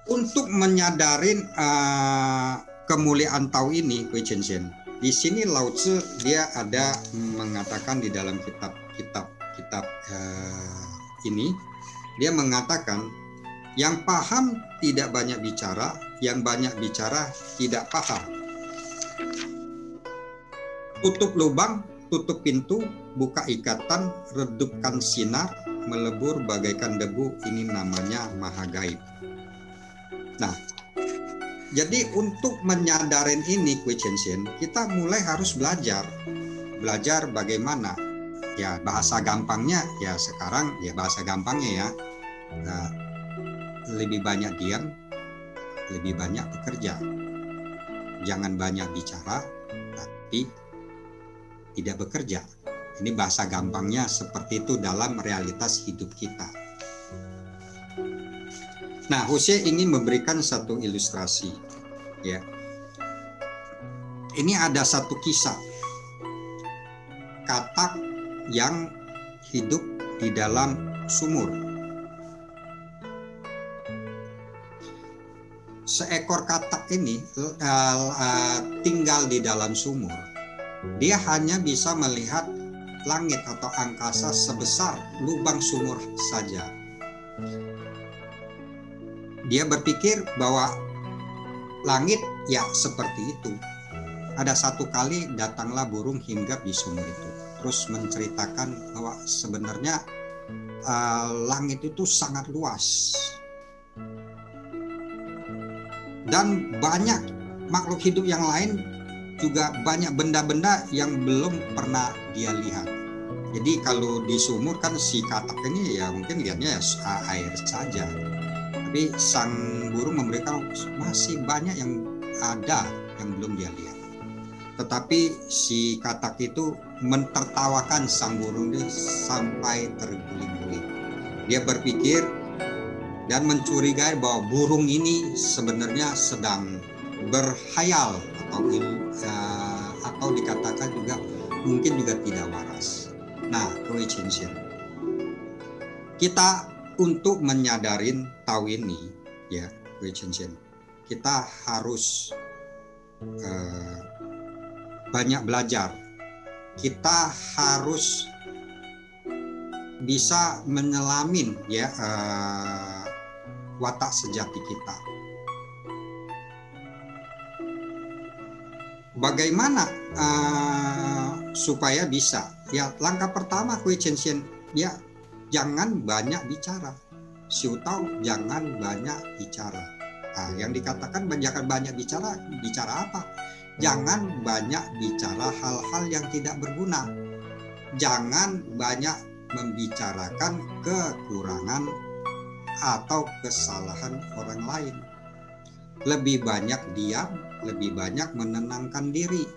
Untuk menyadarin kemuliaan Tao ini, Kui Chen Shen, di sini Lao Tzu dia ada mengatakan di dalam kitab ini, dia mengatakan yang paham tidak banyak bicara, yang banyak bicara tidak paham. Tutup lubang, tutup pintu, buka ikatan, redupkan sinar, melebur bagaikan debu, ini namanya maha gaib. Nah, jadi untuk menyadarin ini, Kui Chen Shen, kita mulai harus belajar bagaimana. Ya bahasa gampangnya ya sekarang ya bahasa gampangnya ya, lebih banyak diam, lebih banyak bekerja. Jangan banyak bicara, tapi tidak bekerja. Ini bahasa gampangnya seperti itu dalam realitas hidup kita. Nah, Hushe ingin memberikan satu ilustrasi, ya. Ini ada satu kisah katak yang hidup di dalam sumur. Seekor katak ini tinggal di dalam sumur. Dia hanya bisa melihat langit atau angkasa sebesar lubang sumur saja. Dia berpikir bahwa langit ya seperti itu. Ada satu kali datanglah burung hinggap di sumur itu, terus menceritakan bahwa sebenarnya langit itu sangat luas dan banyak makhluk hidup yang lain, juga banyak benda-benda yang belum pernah dia lihat. Jadi kalau di sumur kan si katak ini ya mungkin lihatnya air saja. Tapi sang burung memberikan masih banyak yang ada yang belum dia lihat. Tetapi si katak itu mentertawakan sang burung ini sampai terguling-guling. Dia berpikir dan mencurigai bahwa burung ini sebenarnya sedang berhayal atau dikatakan juga mungkin juga tidak waras. Nah, Kui Chen Shen, kita untuk menyadarin Tao ini, ya, Kui Chen Shen, kita harus banyak belajar. Kita harus bisa menyelamin ya watak sejati kita. Bagaimana supaya bisa? Ya, langkah pertama Kui Chen Shen, ya jangan banyak bicara. Siu Tao jangan banyak bicara. Nah, yang dikatakan jangan banyak bicara, bicara apa? Jangan banyak bicara hal-hal yang tidak berguna. Jangan banyak membicarakan kekurangan atau kesalahan orang lain. Lebih banyak diam, lebih banyak menenangkan diri,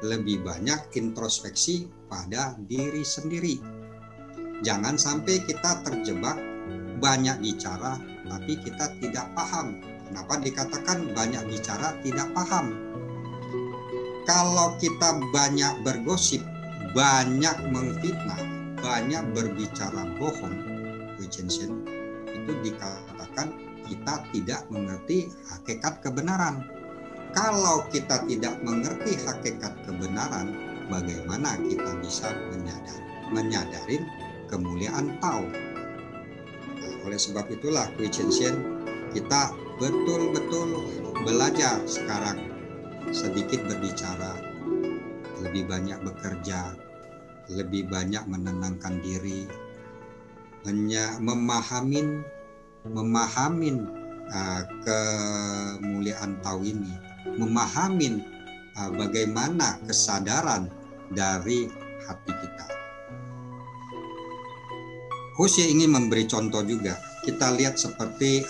lebih banyak introspeksi pada diri sendiri. Jangan sampai kita terjebak banyak bicara tapi kita tidak paham. Kenapa dikatakan banyak bicara tidak paham? Kalau kita banyak bergosip, banyak memfitnah, banyak berbicara bohong, itu dikatakan kita tidak mengerti hakikat kebenaran. Kalau kita tidak mengerti hakikat kebenaran, bagaimana kita bisa menyadari kemuliaan Tao? Nah, oleh sebab itulah Kui Chen Shen, kita betul-betul belajar sekarang, sedikit berbicara, lebih banyak bekerja, lebih banyak menenangkan diri, memahamin kemuliaan Tao ini, memahamin bagaimana kesadaran dari hati kita. Hushe ingin memberi contoh juga. Kita lihat seperti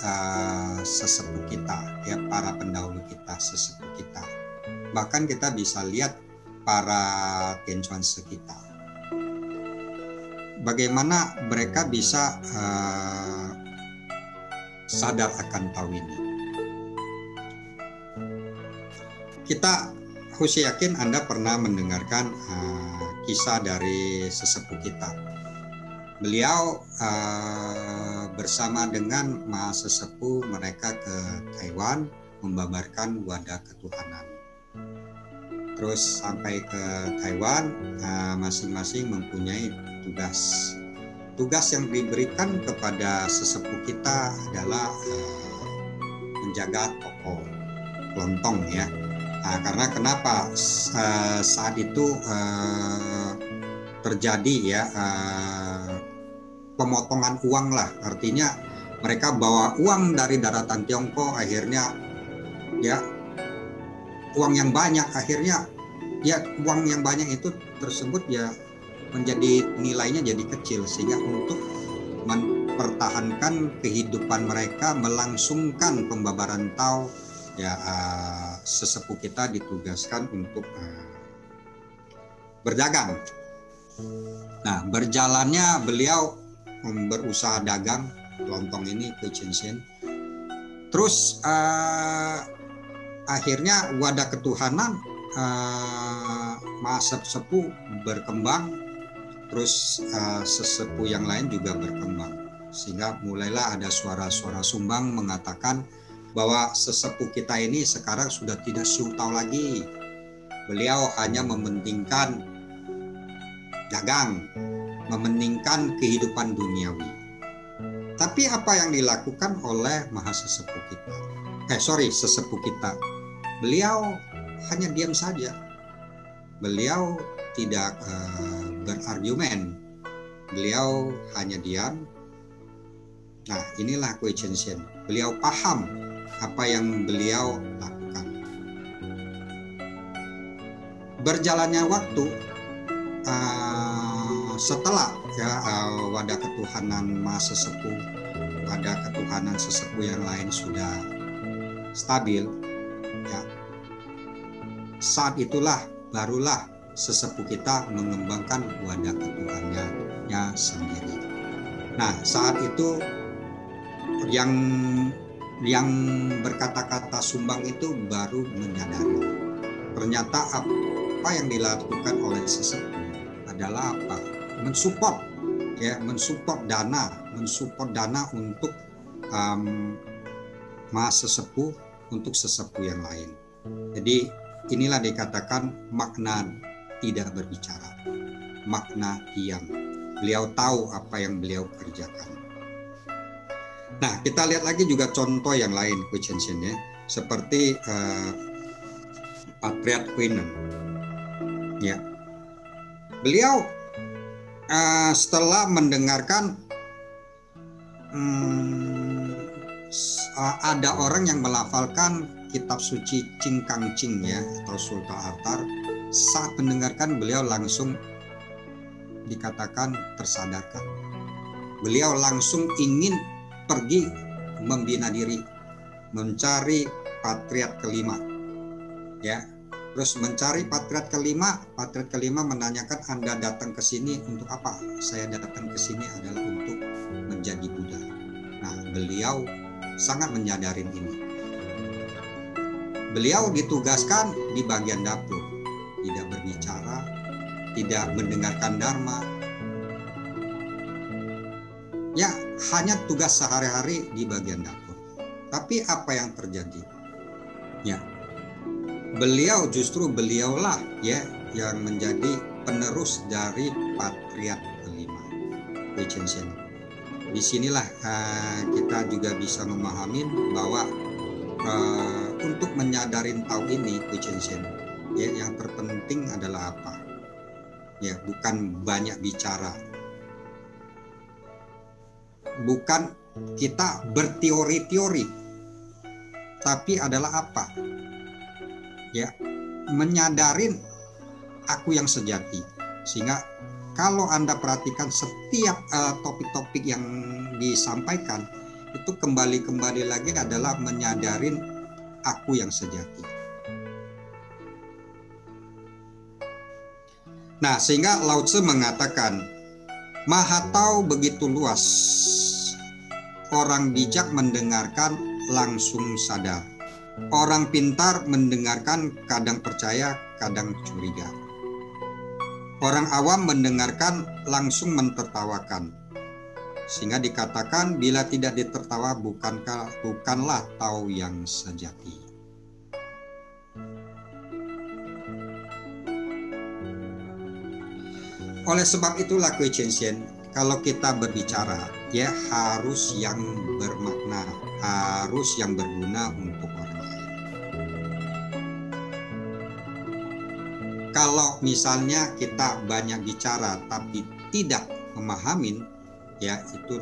sesepuh kita, ya, para pendahulu kita, sesepuh kita. Bahkan kita bisa lihat para Tianchuanse kita. Bagaimana mereka bisa sadar akan tahu ini. Kita Husi yakin Anda pernah mendengarkan kisah dari sesepuh kita. Beliau bersama dengan mas sesepuh mereka ke Taiwan membabarkan wadah ketuhanan. Terus sampai ke Taiwan, masing-masing mempunyai tugas. Tugas yang diberikan kepada sesepuh kita adalah menjaga toko kelontong ya. Karena kenapa saat itu terjadi ya pemotongan uang lah, artinya mereka bawa uang dari daratan Tiongkok, akhirnya ya uang yang banyak, akhirnya ya uang yang banyak itu tersebut ya menjadi nilainya jadi kecil, sehingga untuk mempertahankan kehidupan mereka melangsungkan pembabaran Tao ya sesepuh kita ditugaskan untuk berdagang. Nah, berjalannya beliau berusaha dagang kelontong ini ke Shenzhen. Terus akhirnya wadah ketuhanan mas sesepuh berkembang, terus sesepuh yang lain juga berkembang, sehingga mulailah ada suara-suara sumbang mengatakan bahwa sesepuh kita ini sekarang sudah tidak Siu Tao lagi. Beliau hanya mementingkan dagang, mementingkan kehidupan duniawi. Tapi apa yang dilakukan oleh sesepuh kita? Beliau hanya diam saja. Beliau tidak berargumen. Beliau hanya diam. Nah, inilah Kui Chen Hsien. Beliau paham apa yang beliau lakukan. Berjalannya waktu, setelah wadah ketuhanan mas sesepuh, wadah ketuhanan sesepuh yang lain sudah stabil, ya, saat itulah barulah sesepuh kita mengembangkan wadah ketuhanannya sendiri. Nah, saat itu yang berkata-kata sumbang itu baru menyadari ternyata apa yang dilakukan oleh sesepuh adalah apa? Mensupport dana untuk mas sesepuh, untuk sesepuh yang lain. Jadi inilah dikatakan makna tidak berbicara, makna diam. Beliau tahu apa yang beliau kerjakan. Nah, kita lihat lagi juga contoh yang lain Kui Chen Hsien ya, seperti Patriarch Huineng. Ya, beliau setelah mendengarkan ada orang yang melafalkan kitab suci Ching Kang Ching ya, atau Sulta Artar, saat mendengarkan beliau langsung dikatakan tersadarkan. Beliau langsung ingin pergi membina diri, mencari patriark kelima, ya. Terus mencari patriark kelima menanyakan, Anda datang ke sini untuk apa? Saya datang ke sini adalah untuk menjadi Buddha. Nah, beliau sangat menyadari ini. Beliau ditugaskan di bagian dapur, tidak berbicara, tidak mendengarkan dharma. Ya, hanya tugas sehari-hari di bagian dapur. Tapi apa yang terjadi? Ya, beliaulah ya yang menjadi penerus dari patriark kelima, Kui Chen Hsien. Disinilah kita juga bisa memahami bahwa untuk menyadarin Tao ini Kui Chen Hsien, ya, yang terpenting adalah apa? Ya, bukan banyak bicara. Bukan kita berteori-teori, tapi adalah apa? Ya, menyadarin aku yang sejati. Sehingga kalau Anda perhatikan setiap topik-topik yang disampaikan itu kembali lagi adalah menyadarin aku yang sejati. Nah, sehingga Lao Tzu mengatakan Maha Tao begitu luas, orang bijak mendengarkan langsung sadar. Orang pintar mendengarkan kadang percaya, kadang curiga. Orang awam mendengarkan langsung mentertawakan. Sehingga dikatakan bila tidak ditertawa bukanlah tahu yang sejati. Oleh sebab itulah Kwee-Chien-Hsien, kalau kita berbicara ya harus yang bermakna, harus yang berguna untuk orang lain. Kalau misalnya kita banyak bicara tapi tidak memahamin, ya itu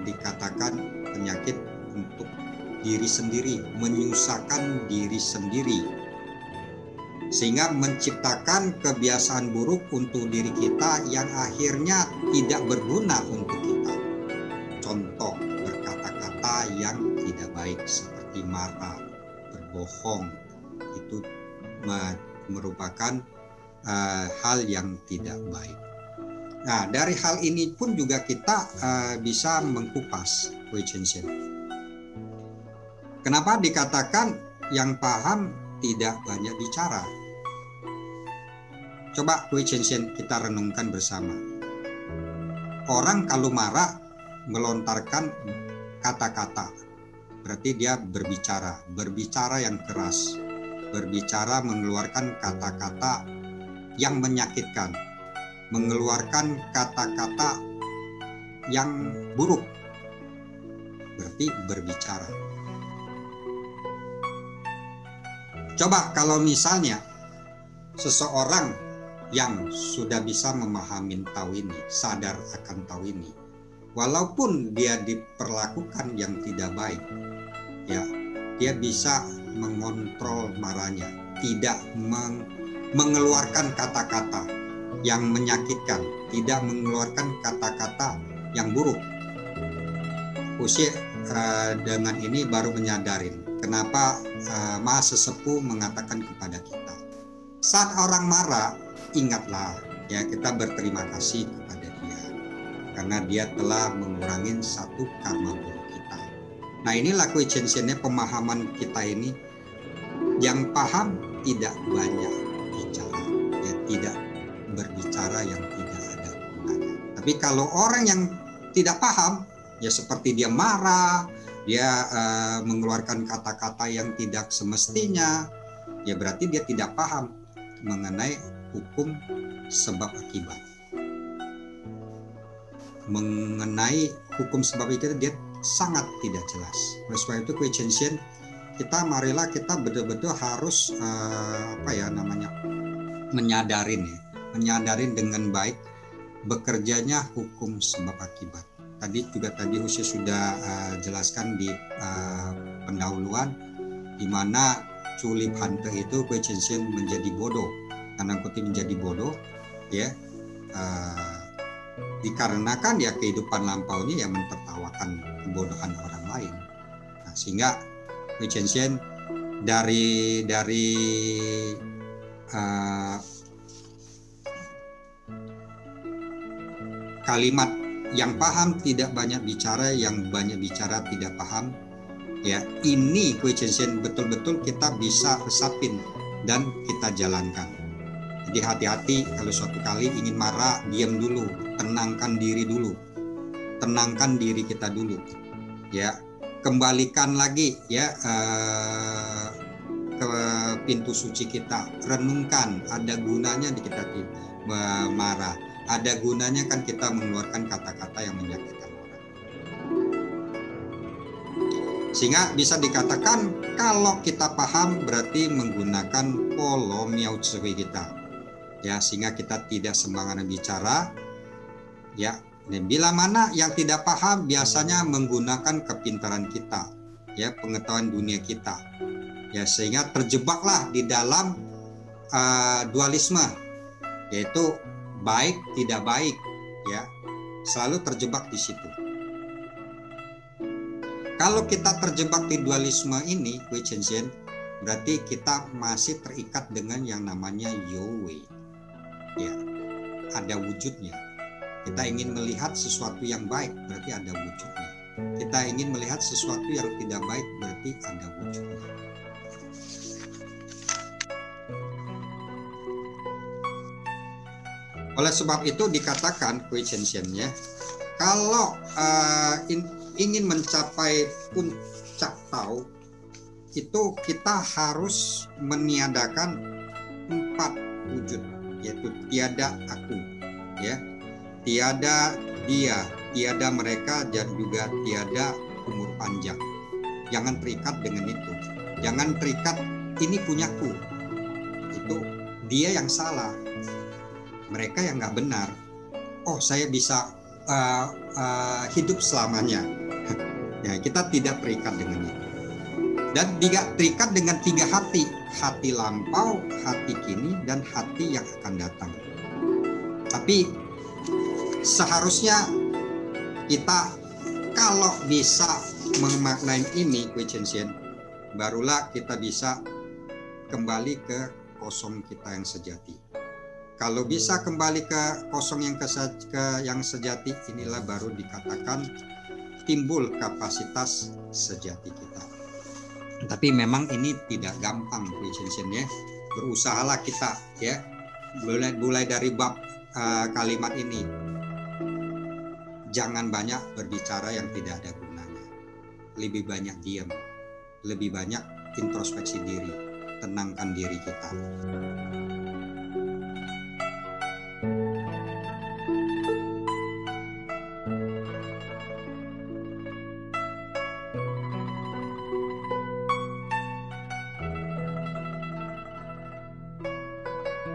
dikatakan penyakit untuk diri sendiri, menyusahkan diri sendiri, sehingga menciptakan kebiasaan buruk untuk diri kita yang akhirnya tidak berguna untuk kita. Contoh berkata-kata yang tidak baik seperti marah, berbohong, itu merupakan hal yang tidak baik. Nah, dari hal ini pun juga kita bisa mengkupas Kwee-Chien-Hsien. Kenapa dikatakan yang paham tidak banyak bicara? Coba Kwee-Chien-Hsien kita renungkan bersama. Orang kalau marah melontarkan kata-kata, berarti dia berbicara yang keras, berbicara mengeluarkan kata-kata yang menyakitkan, mengeluarkan kata-kata yang buruk, berarti berbicara. Coba kalau misalnya seseorang yang sudah bisa memahami tahu ini, sadar akan tahu ini, walaupun dia diperlakukan yang tidak baik, ya dia bisa mengontrol marahnya, tidak mengeluarkan kata-kata yang menyakitkan, tidak mengeluarkan kata-kata yang buruk. Usia dengan ini baru menyadarin kenapa Maha Sesepuh mengatakan kepada kita, saat orang marah, ingatlah ya kita berterima kasih kepada dia karena dia telah mengurangi satu karma buruk kita. Nah inilah Kwee-Chien-Hsien, pemahaman kita ini yang paham tidak banyak bicara, ya tidak berbicara yang tidak ada gunanya. Tapi kalau orang yang tidak paham, ya seperti dia marah, dia mengeluarkan kata-kata yang tidak semestinya, ya berarti dia tidak paham mengenai hukum sebab akibat. Mengenai hukum sebab itu dia sangat tidak jelas. Oleh sebab itu Kwee-Chien-Hsien, marilah kita betul-betul harus menyadarin dengan baik bekerjanya hukum sebab akibat. Tadi Husia sudah jelaskan di pendahuluan di mana Culip Hante itu Kwee-Chien-Hsien menjadi bodoh, tanda kutip menjadi bodoh, ya dikarenakan ya kehidupan lampaunya yang mentertawakan kebodohan orang lain. Nah, sehingga Kwee-Chien-Hsien dari kalimat yang paham tidak banyak bicara, yang banyak bicara tidak paham, ya ini Kwee-Chien-Hsien betul-betul kita bisa resapin dan kita jalankan. Jadi hati-hati kalau suatu kali ingin marah, diam dulu, tenangkan diri dulu, tenangkan diri kita dulu, ya kembalikan lagi ya ke pintu suci kita, renungkan ada gunanya di kita marah, ada gunanya kan kita mengeluarkan kata-kata yang menyakitkan orang. Sehingga bisa dikatakan kalau kita paham berarti menggunakan polo miao tsui kita, ya sehingga kita tidak sembarangan bicara, ya. Dan bila mana yang tidak paham biasanya menggunakan kepintaran kita, ya pengetahuan dunia kita, ya sehingga terjebaklah di dalam dualisme, yaitu baik tidak baik, ya selalu terjebak di situ. Kalau kita terjebak di dualisme ini, Kwee-Chien-Hsien, berarti kita masih terikat dengan yang namanya Yo-Wei, ya ada wujudnya. Kita ingin melihat sesuatu yang baik, berarti ada wujudnya. Kita ingin melihat sesuatu yang tidak baik, berarti ada wujudnya. Oleh sebab itu dikatakan quiescensinya, kalau ingin mencapai puncak Tao, itu kita harus meniadakan 4 wujud, yaitu tiada aku, ya, tiada dia, tiada mereka, dan juga tiada umur panjang. Jangan terikat dengan itu. Jangan terikat ini punyaku. Itu dia yang salah, mereka yang nggak benar. Oh, saya bisa hidup selamanya. Ya, kita tidak terikat dengan itu. Dan tidak terikat dengan 3 hati. Hati lampau, hati kini, dan hati yang akan datang. Tapi seharusnya kita kalau bisa memaknai ini quiescensian, barulah kita bisa kembali ke kosong kita yang sejati. Kalau bisa kembali ke kosong yang sejati, inilah baru dikatakan timbul kapasitas sejati kita. Tapi memang ini tidak gampang quiescensian, ya. Berusahalah kita, ya. Mulai dari bab kalimat ini. Jangan banyak berbicara yang tidak ada gunanya. Lebih banyak diam, lebih banyak introspeksi diri, tenangkan diri kita.